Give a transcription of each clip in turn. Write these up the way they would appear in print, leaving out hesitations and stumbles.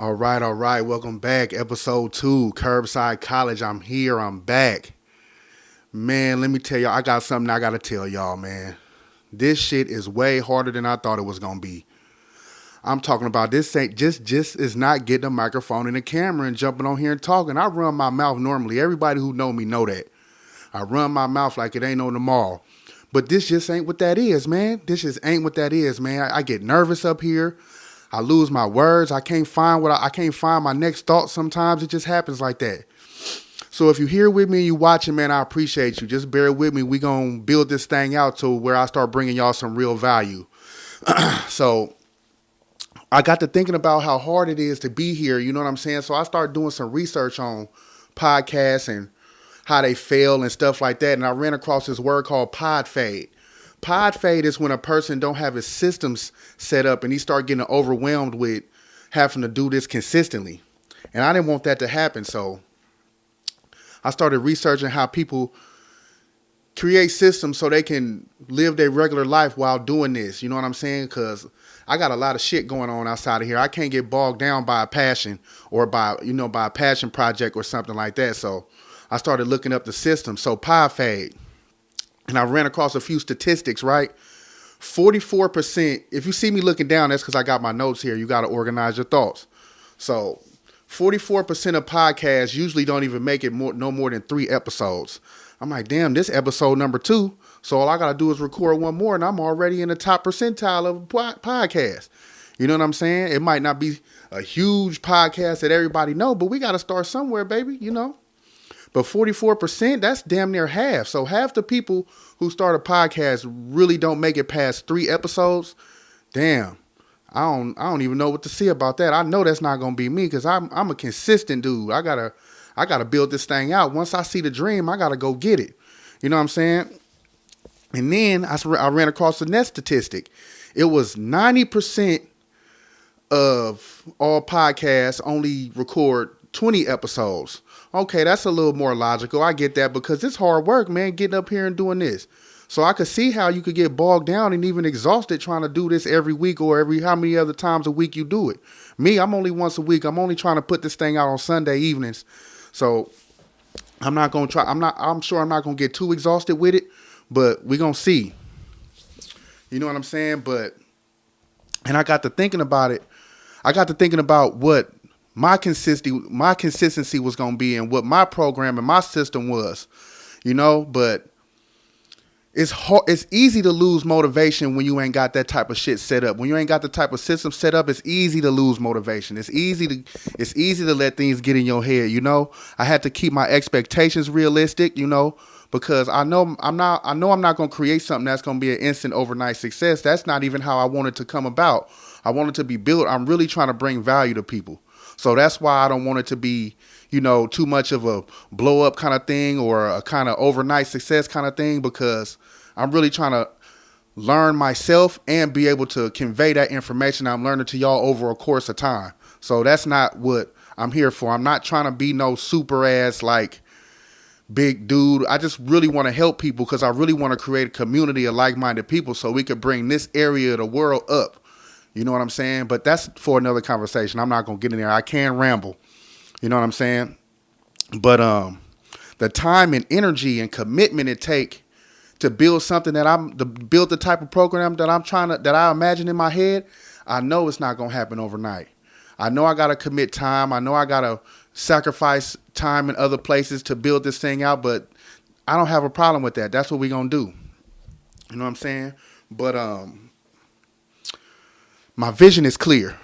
All right. Welcome back. Episode 2, Curbside College. I'm here. I'm back. Man, let me tell y'all, I got something I got to tell y'all, man. This shit is way harder than I thought it was going to be. I'm talking about this ain't just is not getting a microphone and a camera and jumping on here and talking. I run my mouth normally. Everybody who know me know that. I run my mouth like it ain't no tomorrow. But this just ain't what that is, man. This just ain't what that is, man. I get nervous up here. I lose my words. I can't find I can't find my next thought sometimes. It just happens like that. So if you're here with me and you watching, man, I appreciate you. Just bear with me. We going to build this thing out to where I start bringing y'all some real value. So I got to thinking about how hard it is to be here. You know what I'm saying? So I started doing some research on podcasts and how they fail and stuff like that. And I ran across this word called podfade. Podfade is when a person don't have his systems set up and he start getting overwhelmed with having to do this consistently. And I didn't want that to happen. So I started researching how people create systems so they can live their regular life while doing this. You know what I'm saying? Because I got a lot of shit going on outside of here. I can't get bogged down by a passion or by a passion project or something like that. So I started looking up the system. So podfade. And I ran across a few statistics, right? 44%, if you see me looking down, that's because I got my notes here. You got to organize your thoughts. So 44% of podcasts usually don't even make it no more than 3 episodes. I'm like, damn, this episode number 2. So all I got to do is record one more and I'm already in the top percentile of podcast. You know what I'm saying? It might not be a huge podcast that everybody know, but we got to start somewhere, baby, you know? But 44%, that's damn near half. So half the people who start a podcast really don't make it past 3 episodes. Damn. I don't even know what to say about that. I know that's not gonna be me because I'm a consistent dude. I gotta build this thing out. Once I see the dream, I gotta go get it. You know what I'm saying? And then I ran across the next statistic. It was 90% of all podcasts only record 20 episodes. Okay, that's a little more logical. I get that because it's hard work, man, getting up here and doing this. So I could see how you could get bogged down and even exhausted trying to do this every week or every how many other times a week you do it. Me, I'm only once a week. I'm only trying to put this thing out on Sunday evenings. So I'm not going to try. I'm sure I'm not going to get too exhausted with it, but we're going to see. You know what I'm saying? And I got to thinking about it. I got to thinking about what my consistency was going to be and what my program and my system was, but it's hard, it's easy to lose motivation when you ain't got that type of shit set up. When you ain't got the type of system set up, it's easy to lose motivation. It's easy to let things get in your head, I had to keep my expectations realistic, because I know I'm not going to create something that's going to be an instant overnight success. That's not even how I want it to come about. I want it to be built. I'm really trying to bring value to people. So that's why I don't want it to be, too much of a blow up kind of thing or a kind of overnight success kind of thing, because I'm really trying to learn myself and be able to convey that information I'm learning to y'all over a course of time. So that's not what I'm here for. I'm not trying to be no super ass like big dude. I just really want to help people because I really want to create a community of like-minded people so we could bring this area of the world up. You know what I'm saying? But that's for another conversation. I'm not going to get in there. I can ramble. You know what I'm saying? But the time and energy and commitment it take to build something to build the type of program that I imagine in my head, I know it's not going to happen overnight. I know I got to commit time. I know I got to sacrifice time in other places to build this thing out, but I don't have a problem with that. That's what we're going to do. You know what I'm saying? But my vision is clear.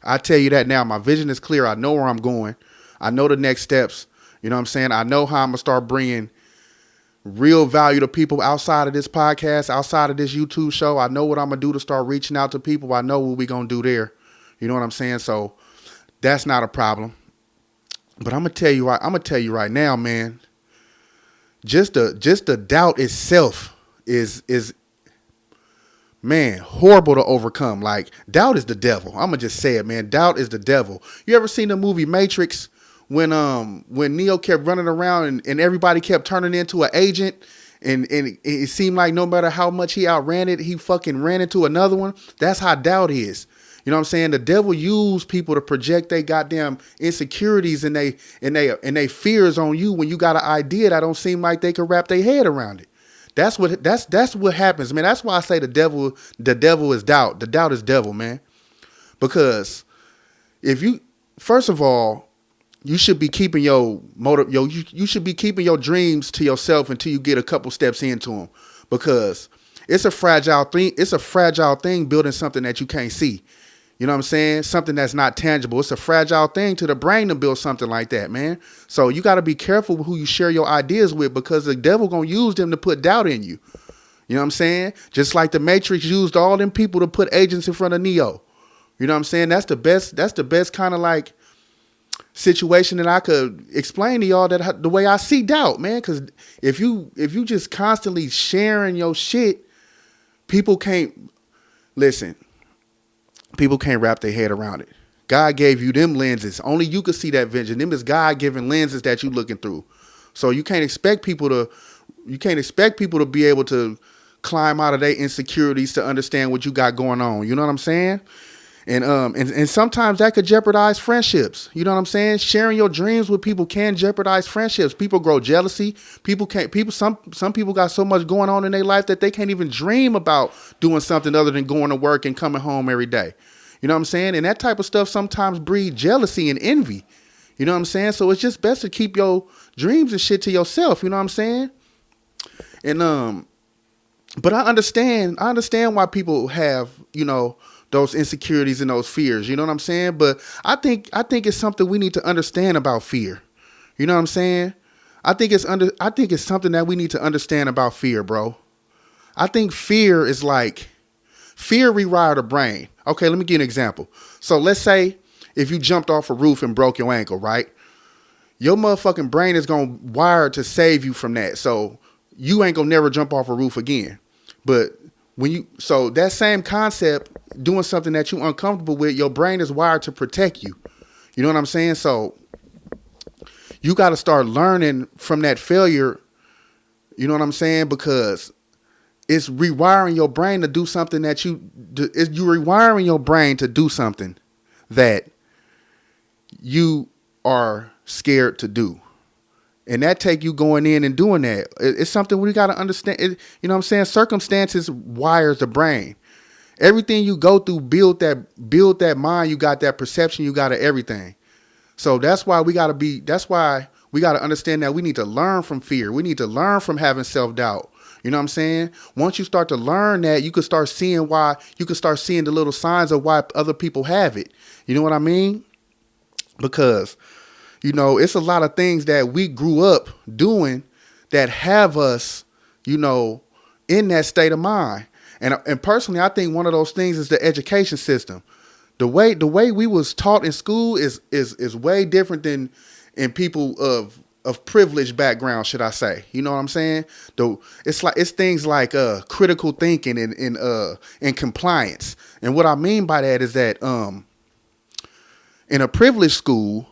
I tell you that now. My vision is clear. I know where I'm going. I know the next steps. You know what I'm saying? I know how I'm going to start bringing real value to people outside of this podcast, outside of this YouTube show. I know what I'm going to do to start reaching out to people. I know what we're going to do there. You know what I'm saying? So that's not a problem. But I'm going to tell you right now, man, just the doubt itself is man, horrible to overcome. Like, doubt is the devil. I'm gonna just say it, man. Doubt is the devil. You ever seen the movie Matrix when Neo kept running around and everybody kept turning into an agent and it seemed like no matter how much he outran it, he fucking ran into another one? That's how doubt is. You know what I'm saying? The devil use people to project their goddamn insecurities and they fears on you when you got an idea that don't seem like they can wrap their head around it. That's what happens, man. That's why I say the devil is doubt. The doubt is devil, man. Because if you, first of all, you should be keeping your you should be keeping your dreams to yourself until you get a couple steps into them, because it's a fragile thing. It's a fragile thing building something that you can't see. You know what I'm saying? Something that's not tangible. It's a fragile thing to the brain to build something like that, man. So you got to be careful who you share your ideas with, because the devil gonna use them to put doubt in you. You know what I'm saying? Just like the Matrix used all them people to put agents in front of Neo. You know what I'm saying? That's the best. That's the best kind of like situation that I could explain to y'all, that the way I see doubt, man. Because if you just constantly sharing your shit, people can't listen. People can't wrap their head around it. God gave you them lenses. Only you could see that vision. Them is God-given lenses that you looking through. So you can't expect people to be able to climb out of their insecurities to understand what you got going on. You know what I'm saying? And sometimes that could jeopardize friendships. You know what I'm saying? Sharing your dreams with people can jeopardize friendships. People grow jealousy. Some people got so much going on in their life that they can't even dream about doing something other than going to work and coming home every day. You know what I'm saying? And that type of stuff sometimes breeds jealousy and envy. You know what I'm saying? So it's just best to keep your dreams and shit to yourself. You know what I'm saying? And but I understand why people have, those insecurities and those fears. You know what I'm saying? But I think it's something we need to understand about fear. You know what I'm saying? I think it's something that we need to understand about fear, bro. I think fear rewire the brain. Okay, let me give you an example. So let's say if you jumped off a roof and broke your ankle, right? Your motherfucking brain is going to wire to save you from that. So you ain't going to never jump off a roof again. But so that same concept, doing something that you're uncomfortable with, your brain is wired to protect you. You know what I'm saying? So you got to start learning from that failure. You know what I'm saying? Because it's rewiring your brain to do something that you're rewiring your brain to do something that you are scared to do. And that take you going in and doing that. It's something we got to understand. You know what I'm saying? Circumstances wires the brain. Everything you go through, build that mind. You got that perception. You got everything. So that's why we got to understand that we need to learn from fear. We need to learn from having self-doubt. You know what I'm saying? Once you start to learn that, you can start seeing the little signs of why other people have it. You know what I mean? Because it's a lot of things that we grew up doing that have us, in that state of mind. And personally, I think one of those things is the education system. The way we was taught in school is way different than in people of privileged background, should I say? You know what I'm saying? It's things like critical thinking and compliance. And what I mean by that is that in a privileged school,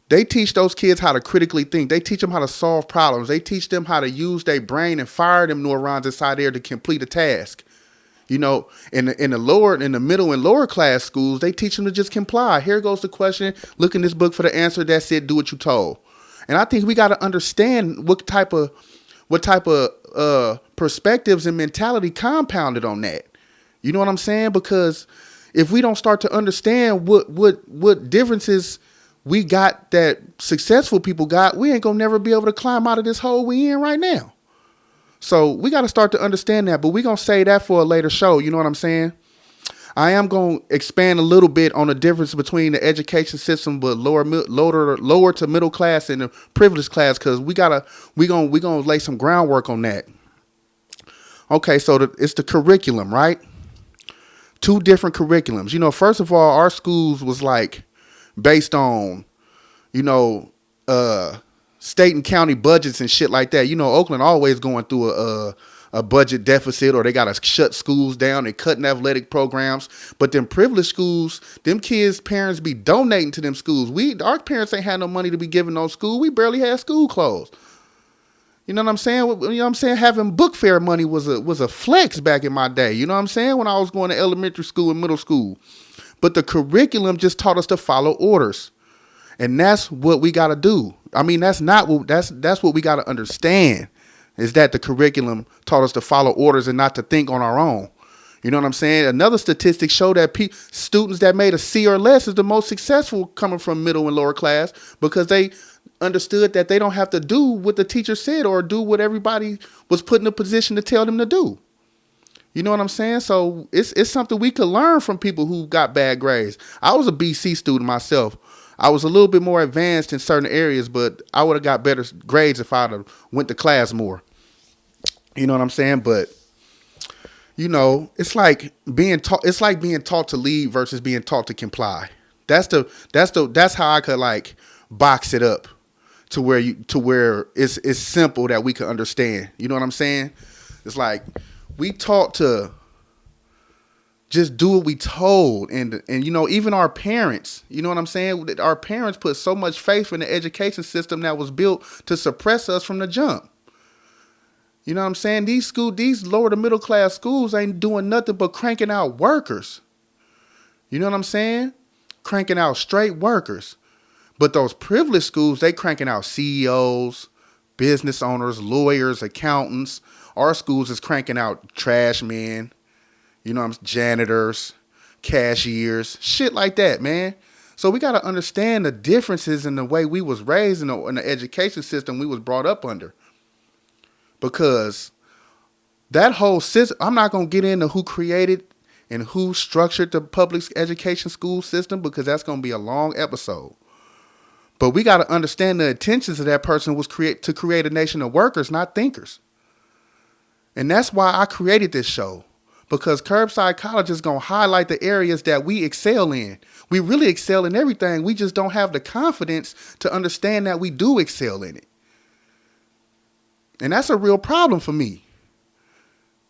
they teach those kids how to critically think. They teach them how to solve problems. They teach them how to use their brain and fire them neurons inside there to complete a task. In the middle and lower class schools, they teach them to just comply. Here goes the question. Look in this book for the answer. That's it. Do what you told. And I think we got to understand what type of perspectives and mentality compounded on that. You know what I'm saying? Because if we don't start to understand what differences we got that successful people got, we ain't gonna never be able to climb out of this hole we in right now. So we got to start to understand that, but we're going to say that for a later show. You know what I'm saying? I am going to expand a little bit on the difference between the education system, but lower to middle class and the privileged class, because we gonna lay some groundwork on that. Okay, so it's the curriculum, right? Two different curriculums. First of all, our schools was like based on, state and county budgets and shit like that. Oakland always going through a budget deficit, or they got to shut schools down and cutting athletic programs. But them privileged schools, them kids' parents be donating to them schools. Our parents ain't had no money to be giving those schools. We barely had school clothes. You know what I'm saying? You know what I'm saying? Having book fair money was a flex back in my day. You know what I'm saying? When I was going to elementary school and middle school. But the curriculum just taught us to follow orders. And that's what we got to do. I mean, that's what we got to understand, is that the curriculum taught us to follow orders and not to think on our own. You know what I'm saying? Another statistic showed that students that made a C or less is the most successful coming from middle and lower class, because they understood that they don't have to do what the teacher said or do what everybody was put in a position to tell them to do. You know what I'm saying? So it's something we could learn from people who got bad grades. I was a BC student myself. I was a little bit more advanced in certain areas, but I would have got better grades if I'd have went to class more. You know what I'm saying? But you know, it's like being taught. It's like being taught to lead versus being taught to comply. That's how I could like box it up to where it's simple that we can understand. You know what I'm saying? It's like we taught to just do what we told, and you know, even our parents, you know what I'm saying? Our parents put so much faith in the education system that was built to suppress us from the jump. You know what I'm saying? These lower to middle class schools ain't doing nothing but cranking out workers. You know what I'm saying? Cranking out straight workers. But those privileged schools, they cranking out CEOs, business owners, lawyers, accountants. Our schools is cranking out trash men, you know, janitors, cashiers, shit like that, man. So we got to understand the differences in the way we was raised in the education system we was brought up under. Because that whole system, I'm not going to get into who created and who structured the public education school system, because that's going to be a long episode. But we got to understand the intentions of that person was to create a nation of workers, not thinkers. And that's why I created this show, because Curbside College is going to highlight the areas that we excel in. We really excel in everything. We just don't have the confidence to understand that we do excel in it. And that's a real problem for me.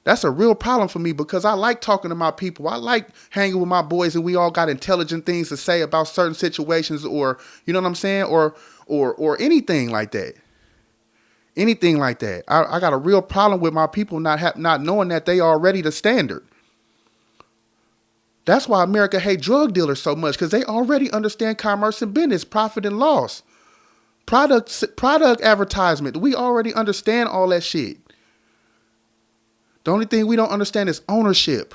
That's a real problem for me, because I like talking to my people. I like hanging with my boys, and we all got intelligent things to say about certain situations, or, you know what I'm saying? Or anything like that. Anything like that. I got a real problem with my people not knowing that they are already the standard. That's why America hates drug dealers so much, because they already understand commerce and business, profit and loss. Product advertisement. We already understand all that shit. The only thing we don't understand is ownership.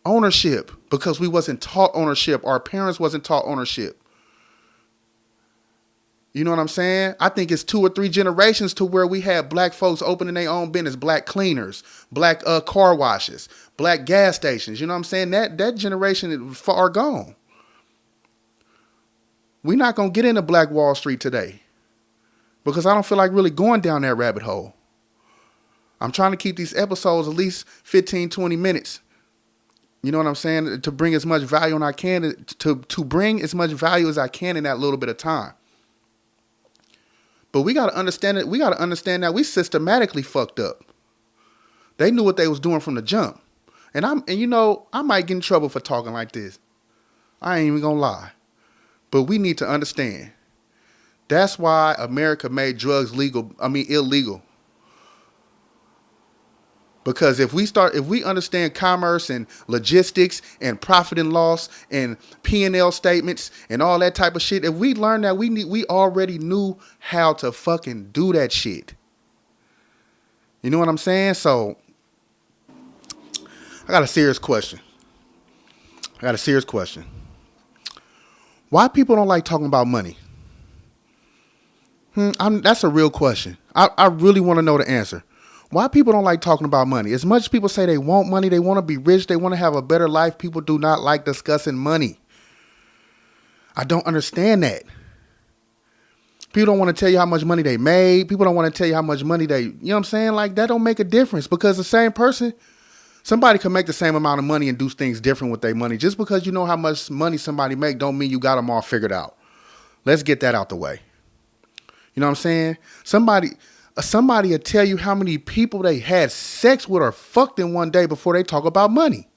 Ownership, because we wasn't taught ownership. Our parents wasn't taught ownership. You know what I'm saying? I think it's 2 or 3 generations to where we had black folks opening their own business, black cleaners, black car washes, black gas stations. You know what I'm saying? That generation is far gone. We're not going to get into Black Wall Street today, because I don't feel like really going down that rabbit hole. I'm trying to keep these episodes at least 15, 20 minutes. You know what I'm saying? To bring as much value as I can, to bring as much value as I can in that little bit of time. But we got to understand it. We got to understand that we systematically fucked up. They knew what they was doing from the jump. And you know, I might get in trouble for talking like this. I ain't even going to lie. But we need to understand. That's why America made drugs illegal. Because if we understand commerce and logistics and profit and loss and P&L statements and all that type of shit, if we learn that, we already knew how to fucking do that shit. You know what I'm saying? So I got a serious question. Why people don't like talking about money? That's a real question. I really want to know the answer. Why people don't like talking about money? As much as people say they want money, they want to be rich, they want to have a better life, people do not like discussing money. I don't understand that. People don't want to tell you how much money they made. People don't want to tell you how much money you know what I'm saying? Like, that don't make a difference, because the same person, somebody can make the same amount of money and do things different with their money. Just because you know how much money somebody make don't mean you got them all figured out. Let's get that out the way. You know what I'm saying? Somebody will tell you how many people they had sex with or fucked in one day before they talk about money.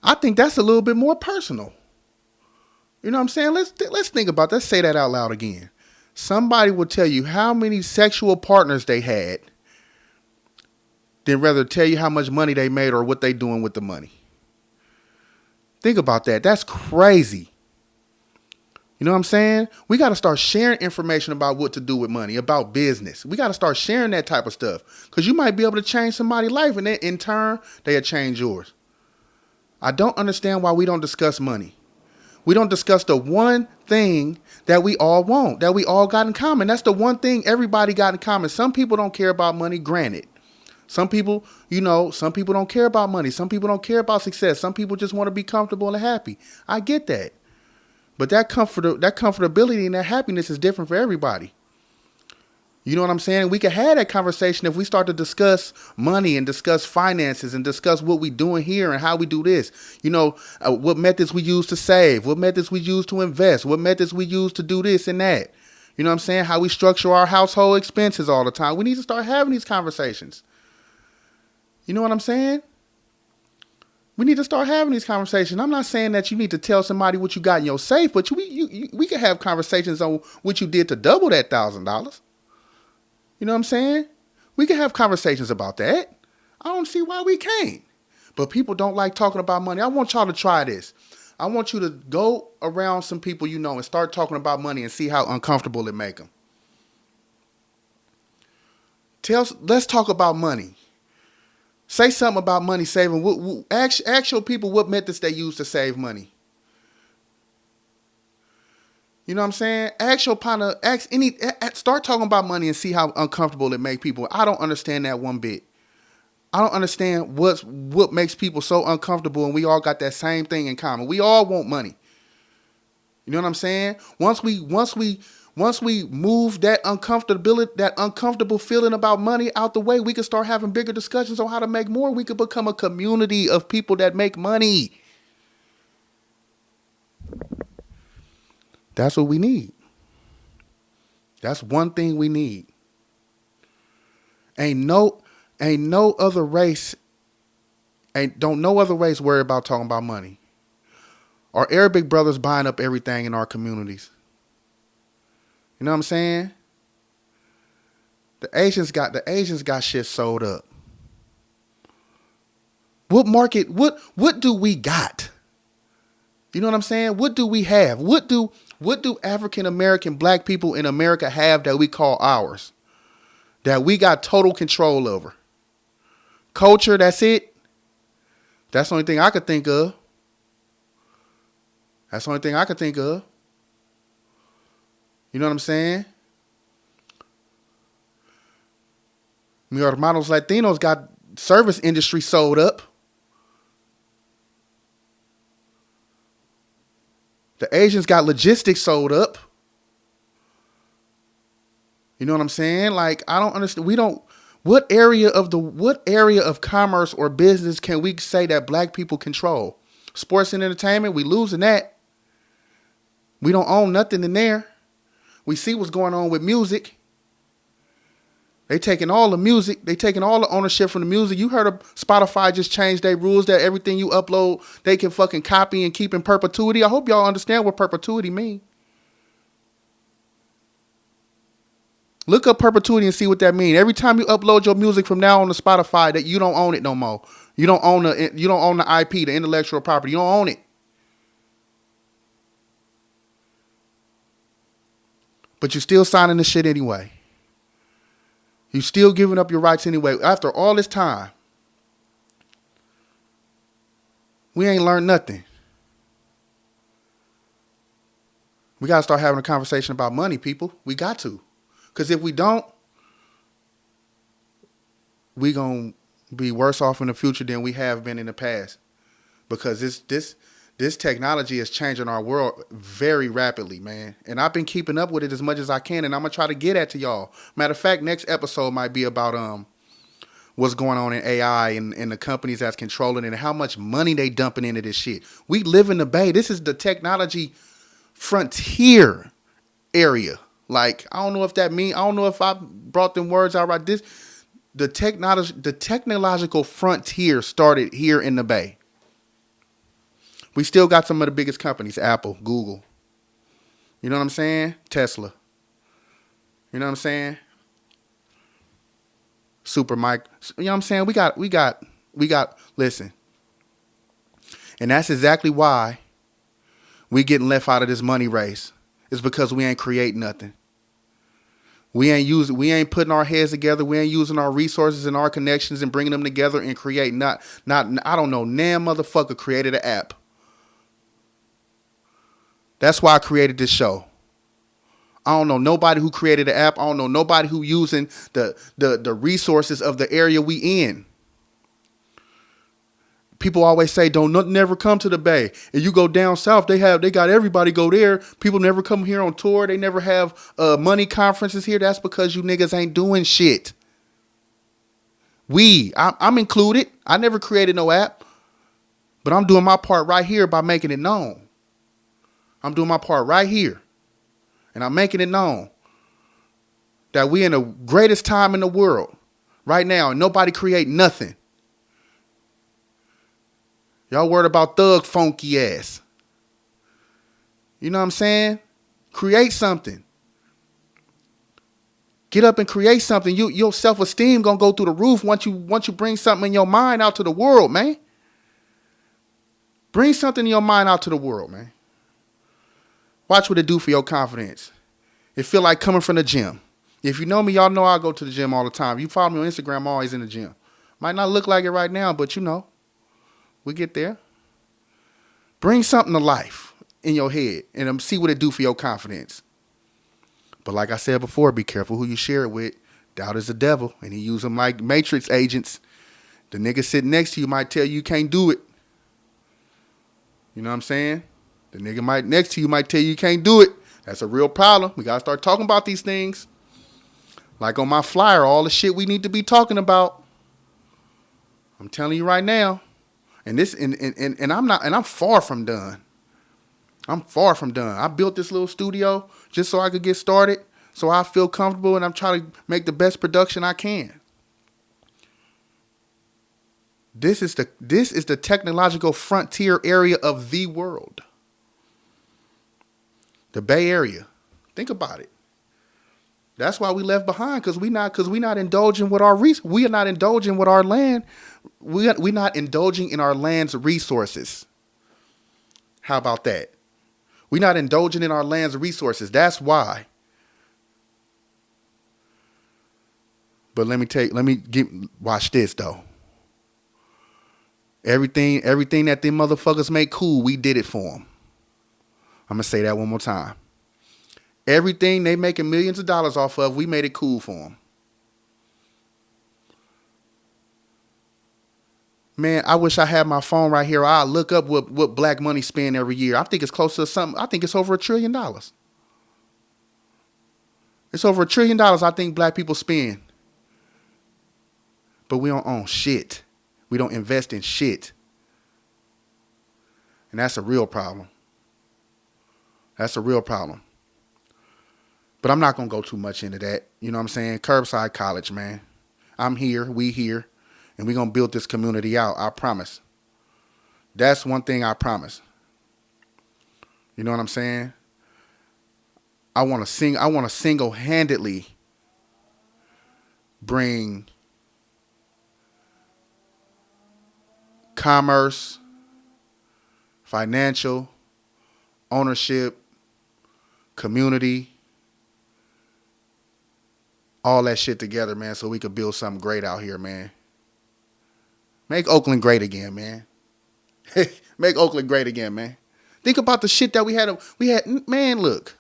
I think that's a little bit more personal. You know what I'm saying? Let's think about that. Let's say that out loud again. Somebody will tell you how many sexual partners they had than rather tell you how much money they made or what they doing with the money. Think about that. That's crazy. You know what I'm saying? We got to start sharing information about what to do with money, about business. We got to start sharing that type of stuff because you might be able to change somebody's life and then in turn, they'll change yours. I don't understand why we don't discuss money. We don't discuss the one thing that we all want, that we all got in common. That's the one thing everybody got in common. Some people don't care about money, granted. Some people, some people don't care about money. Some people don't care about success. Some people just want to be comfortable and happy. I get that. But that comfortability and that happiness is different for everybody. You know what I'm saying? We can have that conversation if we start to discuss money and discuss finances and discuss what we doing here and how we do this. What methods we use to save, what methods we use to invest, what methods we use to do this and that. You know what I'm saying? How we structure our household expenses all the time. We need to start having these conversations. You know what I'm saying? We need to start having these conversations. I'm not saying that you need to tell somebody what you got in your safe, but we can have conversations on what you did to double that $1,000. You know what I'm saying? We can have conversations about that. I don't see why we can't. But people don't like talking about money. I want y'all to try this. I want you to go around some people you know and start talking about money and see how uncomfortable it make them. Let's talk about money. Say something about money saving. Ask your people what methods they use to save money. You know what I'm saying? Ask your partner, start talking about money and see how uncomfortable it make people. I don't understand that one bit. I don't understand what makes people so uncomfortable and we all got that same thing in common. We all want money. You know what I'm saying? Once we move that uncomfortable feeling about money out the way, we can start having bigger discussions on how to make more. We could become a community of people that make money. That's what we need. That's one thing we need. Ain't no other race worry about talking about money. Our Arabic brothers buying up everything in our communities. You know what I'm saying? The Asians got shit sold up. What market? What do we got? You know what I'm saying? What do we have? What do African American black people in America have that we call ours? That we got total control over? Culture, that's it. That's the only thing I could think of. That's the only thing I could think of. You know what I'm saying? Mi hermanos Latinos got service industry sold up. The Asians got logistics sold up. You know what I'm saying? Like, I don't understand. What area of commerce or business can we say that black people control? Sports and entertainment, we losing that. We don't own nothing in there. We see what's going on with music. They taking all the music. They taking all the ownership from the music. You heard of Spotify just changed their rules that everything you upload, they can fucking copy and keep in perpetuity. I hope y'all understand what perpetuity mean. Look up perpetuity and see what that means. Every time you upload your music from now on to Spotify, that you don't own it no more. You don't own the IP, the intellectual property. You don't own it. But you're still signing the shit anyway. You still giving up your rights anyway. After all this time, we ain't learned nothing. We got to start having a conversation about money, people. We got to. Because if we don't, we going to be worse off in the future than we have been in the past. Because this technology is changing our world very rapidly, man. And I've been keeping up with it as much as I can, and I'm going to try to get at to y'all. Matter of fact, next episode might be about what's going on in AI and the companies that's controlling it and how much money they dumping into this shit. We live in the Bay. This is the technology frontier area. Like, I don't know if that means, I don't know if I brought them words out right. The technological frontier started here in the Bay. We still got some of the biggest companies, Apple, Google. You know what I'm saying? Tesla. You know what I'm saying? Super Mike. You know what I'm saying? We got. Listen, and that's exactly why we getting left out of this money race. It's because we ain't create nothing. We ain't putting our heads together. We ain't using our resources and our connections and bringing them together and create not I don't know, damn motherfucker created an app. That's why I created this show. I don't know nobody who created an app. I don't know nobody who using the resources of the area we in. People always say don't never come to the Bay. And you go down south, they got everybody go there. People never come here on tour. They never have money conferences here. That's because you niggas ain't doing shit. I'm included. I never created no app, but I'm doing my part right here by making it known. I'm doing my part right here, and I'm making it known that we in the greatest time in the world right now, and nobody create nothing. Y'all worried about thug funky ass. You know what I'm saying? Create something. Get up and create something. Your self-esteem gonna go through the roof once you bring something in your mind out to the world, man. Bring something in your mind out to the world, man. Watch what it do for your confidence. It feel like coming from the gym. If you know me, y'all know I go to the gym all the time. You follow me on Instagram, I'm always in the gym. Might not look like it right now, but you know, we get there. Bring something to life in your head and see what it do for your confidence. But like I said before, be careful who you share it with. Doubt is the devil, and he use them like Matrix agents. The nigga sitting next to you might tell you can't do it. You know what I'm saying? The nigga next to you might tell you can't do it. That's a real problem. We got to start talking about these things. Like on my flyer, all the shit we need to be talking about. I'm telling you right now. And I'm far from done. I'm far from done. I built this little studio just so I could get started, so I feel comfortable, and I'm trying to make the best production I can. This is the technological frontier area of the world. The Bay Area. Think about it. That's why we left behind, because we not indulging with our we are not indulging with our land. We not indulging in our land's resources. How about that? We're not indulging in our land's resources. That's why. But watch this though. Everything that them motherfuckers make cool, we did it for them. I'm going to say that one more time. Everything they making millions of dollars off of, we made it cool for them. Man, I wish I had my phone right here. I'll look up what black money spend every year. I think it's close to something. I think it's over $1 trillion. It's over $1 trillion I think black people spend. But we don't own shit. We don't invest in shit. And that's a real problem. That's a real problem. But I'm not going to go too much into that. You know what I'm saying? Curbside college, man. I'm here. We here. And we're going to build this community out. I promise. That's one thing I promise. You know what I'm saying? I want to single-handedly bring commerce, financial, ownership, community, all that shit together, man, so we could build something great out here, man. Make Oakland great again, man. Make Oakland great again, man. Think about the shit that we had. Man, look.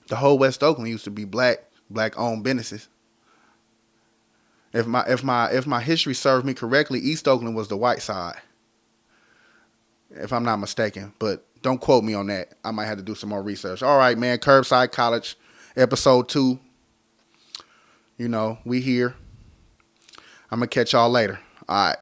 The whole West Oakland used to be black-owned businesses. If my history serves me correctly, East Oakland was the white side, if I'm not mistaken. But don't quote me on that. I might have to do some more research. All right, man. Curbside College, episode 2. You know, we here. I'm going to catch y'all later. All right.